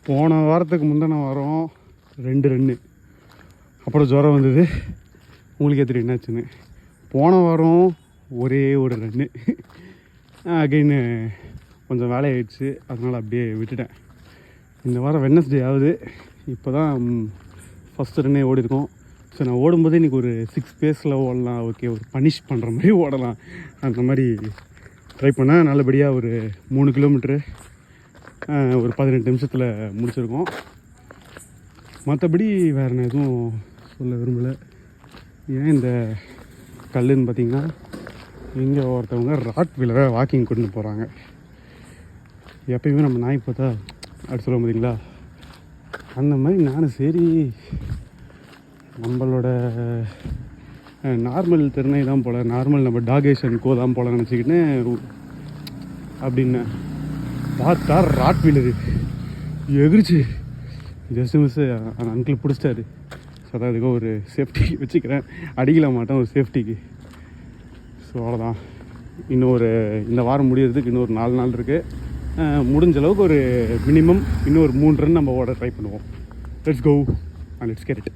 போன வாரத்துக்கு முந்தின வாரம் 2 ரன்னு, அப்புறம் ஜுரம் வந்தது. உங்களுக்கே தெரியும் என்னாச்சுன்னு. போன வாரம் ஒரே ஒரு ரன்னு, அகைன்னு கொஞ்சம் வேலையாயிடுச்சு, அதனால் அப்படியே விட்டுட்டேன். இந்த வாரம் வெட்னஸ்டே ஆகுது, இப்போ தான் ஃபஸ்ட்டு ரன்னே ஓடிருக்கோம். ஸோ நான் ஓடும்போது இன்றைக்கி ஒரு 6 பேஸில் ஓடலாம், ஓகே, ஒரு பனிஷ் பண்ணுற மாதிரி ஓடலாம், அந்த மாதிரி ட்ரை பண்ணேன். நல்லபடியாக ஒரு 3 கிலோமீட்ரு ஒரு 18 நிமிஷத்தில் முடிச்சிருக்கோம். மற்றபடி வேறு நான் எதுவும் சொல்ல விரும்பலை. ஏன் இந்த கல்லுன்னு பார்த்திங்கன்னா, இங்கே ஒருத்தவங்க ராட் வீலரை வாக்கிங் கொண்டு போகிறாங்க. எப்பயுமே நம்ம நாய் பார்த்தா அப்படி சொல்ல முடியுங்களா, அந்த மாதிரி நானும் சரி நம்மளோட நார்மல் திறனை தான் போல், நார்மல் நம்ம டாகேஷன் கோ தான் போல் நினச்சிக்கிட்டு அப்படின்னு பார்த்தா ராட் வீலரு எகிரிச்சு ஜஸ்ட் மிஸ்ஸு அந்த அங்கிள் பிடிச்சிட்டாரு. ஸோ அதான் அதுக்கு ஒரு சேஃப்டிக்கு வச்சுக்கிறேன், அடிக்கல மாட்டேன் ஒரு சேஃப்டிக்கு. ஸோ அவ்வளோதான். இந்த வாரம் முடியறதுக்கு இன்னொரு 4 நாள் இருக்குது. முடிஞ்ச அளவுக்கு ஒரு மினிமம் இன்னும் ஒரு 3 ரன் நம்ம ஓட ட்ரை பண்ணுவோம். Let's go and let's get it.